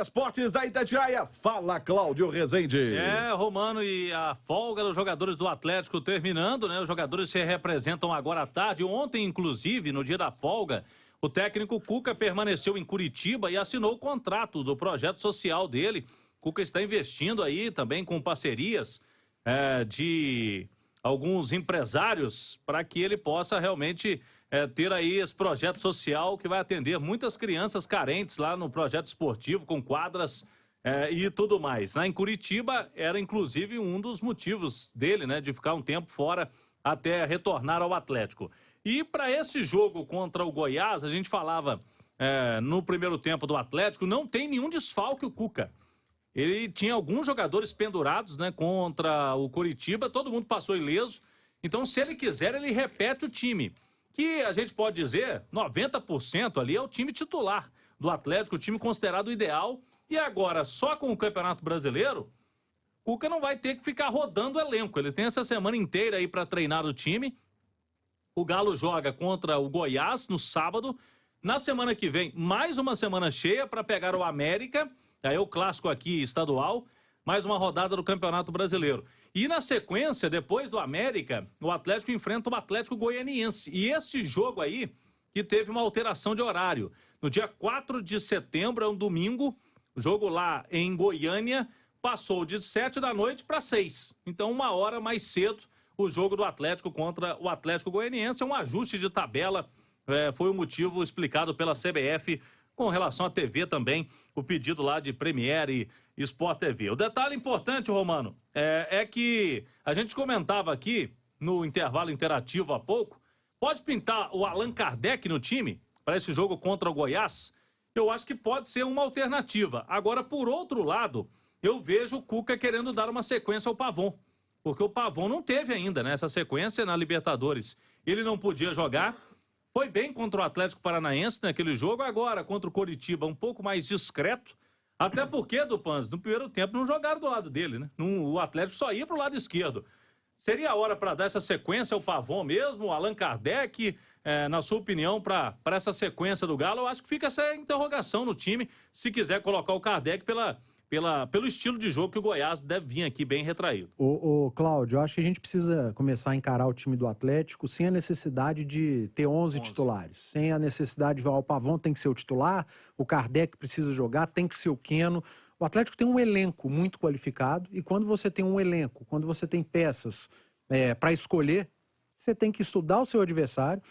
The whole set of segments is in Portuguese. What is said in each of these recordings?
Esportes da Itatiaia, fala Cláudio Rezende. Romano, e a folga dos jogadores do Atlético terminando, né? Os jogadores se representam agora à tarde. Ontem, inclusive, no dia da folga, o técnico Cuca permaneceu em Curitiba e assinou o contrato do projeto social dele. Cuca está investindo aí também com parcerias de alguns empresários para que ele possa realmente ter aí esse projeto social que vai atender muitas crianças carentes lá no projeto esportivo, com quadras e tudo mais. Lá em Curitiba era inclusive um dos motivos dele, né, de ficar um tempo fora até retornar ao Atlético. E para esse jogo contra o Goiás, a gente falava no primeiro tempo do Atlético, não tem nenhum desfalque o Cuca. Ele tinha alguns jogadores pendurados, né, contra o Curitiba, todo mundo passou ileso. Então, se ele quiser, ele repete o time. Que a gente pode dizer, 90% ali é o time titular do Atlético, o time considerado ideal. E agora, só com o Campeonato Brasileiro, o Cuca não vai ter que ficar rodando o elenco. Ele tem essa semana inteira aí para treinar o time. O Galo joga contra o Goiás no sábado. Na semana que vem, mais uma semana cheia para pegar o América. Aí é o clássico aqui estadual. Mais uma rodada do Campeonato Brasileiro. E na sequência, depois do América, o Atlético enfrenta o Atlético Goianiense. E esse jogo aí, que teve uma alteração de horário. No dia 4 de setembro, é um domingo, o jogo lá em Goiânia passou de 7 da noite para 6. Então, uma hora mais cedo, o jogo do Atlético contra o Atlético Goianiense. É um ajuste de tabela, foi o motivo explicado pela CBF com relação à TV também, o pedido lá de Premiere e Sport TV. O detalhe importante, Romano, é que a gente comentava aqui no intervalo interativo há pouco, pode pintar o Allan Kardec no time para esse jogo contra o Goiás? Eu acho que pode ser uma alternativa. Agora, por outro lado, eu vejo o Cuca querendo dar uma sequência ao Pavon, porque o Pavon não teve ainda, né, essa sequência na Libertadores. Ele não podia jogar. Foi bem contra o Atlético Paranaense naquele jogo, agora contra o Coritiba um pouco mais discreto, até porque, Dupanz, no primeiro tempo não jogaram do lado dele, né? O Atlético só ia pro lado esquerdo. Seria a hora para dar essa sequência ao Pavon mesmo, o Allan Kardec, na sua opinião, para essa sequência do Galo? Eu acho que fica essa interrogação no time, se quiser colocar o Kardec pelo estilo de jogo que o Goiás deve vir aqui bem retraído. Ô Cláudio, eu acho que a gente precisa começar a encarar o time do Atlético sem a necessidade de ter 11 titulares. Sem a necessidade de o Pavon tem que ser o titular, o Kardec precisa jogar, tem que ser o Keno. O Atlético tem um elenco muito qualificado e quando você tem um elenco, quando você tem peças para escolher, você tem que estudar o seu adversário,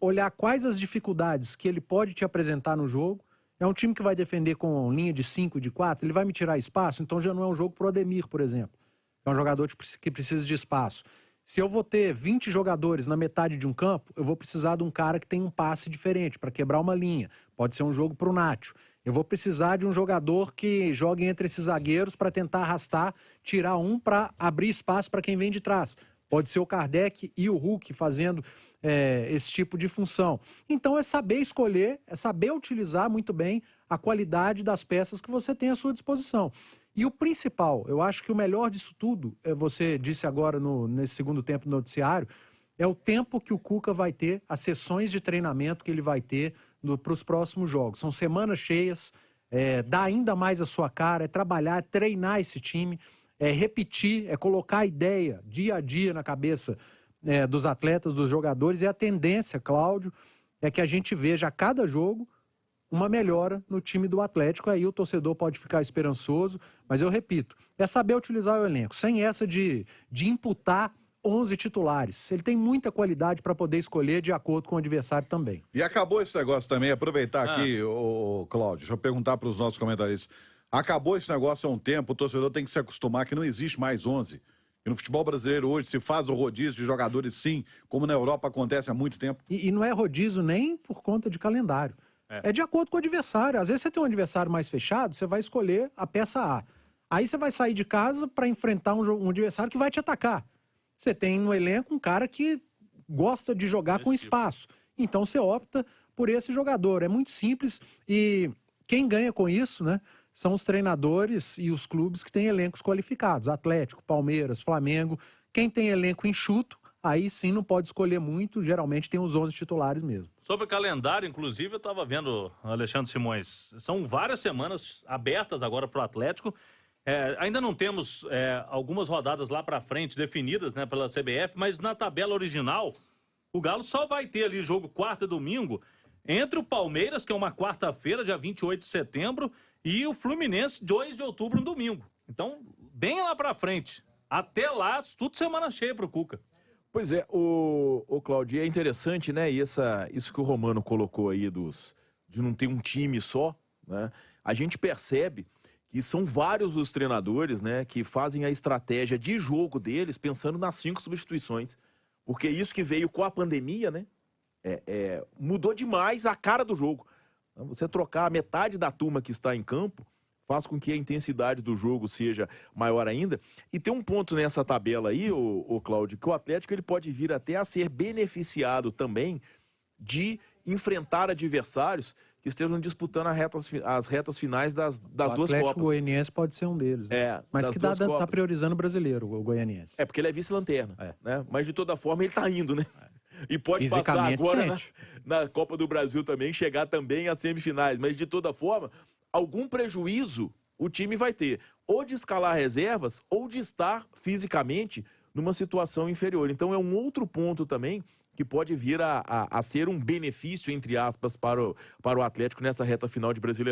olhar quais as dificuldades que ele pode te apresentar no jogo. É um time que vai defender com linha de 5, de 4, ele vai me tirar espaço, então já não é um jogo pro Ademir, por exemplo. É um jogador que precisa de espaço. Se eu vou ter 20 jogadores na metade de um campo, eu vou precisar de um cara que tem um passe diferente para quebrar uma linha. Pode ser um jogo pro Nacho. Eu vou precisar de um jogador que jogue entre esses zagueiros para tentar arrastar, tirar um para abrir espaço para quem vem de trás. Pode ser o Kardec e o Hulk fazendo esse tipo de função. Então é saber escolher, é saber utilizar muito bem a qualidade das peças que você tem à sua disposição. E o principal, eu acho que o melhor disso tudo, você disse agora nesse segundo tempo do noticiário, é o tempo que o Cuca vai ter, as sessões de treinamento que ele vai ter para os próximos jogos. São semanas cheias, dá ainda mais a sua cara, é trabalhar, é treinar esse time, é repetir, é colocar a ideia dia a dia na cabeça dos atletas, dos jogadores, e a tendência, Cláudio, é que a gente veja a cada jogo uma melhora no time do Atlético. Aí o torcedor pode ficar esperançoso, mas eu repito, é saber utilizar o elenco, sem essa de imputar 11 titulares. Ele tem muita qualidade para poder escolher de acordo com o adversário também. E acabou esse negócio também, aproveitar aqui, Cláudio, deixa eu perguntar para os nossos comentaristas. Acabou esse negócio há um tempo, o torcedor tem que se acostumar que não existe mais 11. E no futebol brasileiro hoje se faz o rodízio de jogadores sim, como na Europa acontece há muito tempo. E não é rodízio nem por conta de calendário. É de acordo com o adversário. Às vezes você tem um adversário mais fechado, você vai escolher a peça A. Aí você vai sair de casa para enfrentar um adversário que vai te atacar. Você tem no elenco um cara que gosta de jogar com espaço. Então você opta por esse jogador. É muito simples e quem ganha com isso, né? São os treinadores e os clubes que têm elencos qualificados. Atlético, Palmeiras, Flamengo. Quem tem elenco enxuto aí sim não pode escolher muito, geralmente tem os 11 titulares mesmo. Sobre o calendário, inclusive, eu estava vendo, Alexandre Simões, são várias semanas abertas agora para o Atlético. Ainda não temos algumas rodadas lá para frente definidas, né, pela CBF, mas na tabela original, o Galo só vai ter ali jogo quarta e domingo entre o Palmeiras, que é uma quarta-feira, dia 28 de setembro, e o Fluminense, 2 de outubro, um domingo. Então, bem lá para frente. Até lá, tudo semana cheia para o Cuca. Pois é, o Claudio, é interessante, né? E isso que o Romano colocou aí de não ter um time só, né? A gente percebe que são vários os treinadores, né, que fazem a estratégia de jogo deles pensando nas 5 substituições. Porque isso que veio com a pandemia, né? Mudou demais a cara do jogo. Você trocar metade da turma que está em campo faz com que a intensidade do jogo seja maior ainda. E tem um ponto nessa tabela aí, o Cláudio, que o Atlético ele pode vir até a ser beneficiado também de enfrentar adversários que estejam disputando as retas finais das duas Copas. O Atlético Goianiense pode ser um deles, né? Mas que tá priorizando o brasileiro, o Goianiense. Porque ele é vice-lanterna, né? Mas de toda forma ele tá indo, né? E pode passar agora na Copa do Brasil também, chegar também às semifinais. Mas de toda forma, algum prejuízo o time vai ter. Ou de escalar reservas, ou de estar fisicamente numa situação inferior. Então é um outro ponto também que pode vir a ser um benefício, entre aspas, para o Atlético nessa reta final de Brasileirão.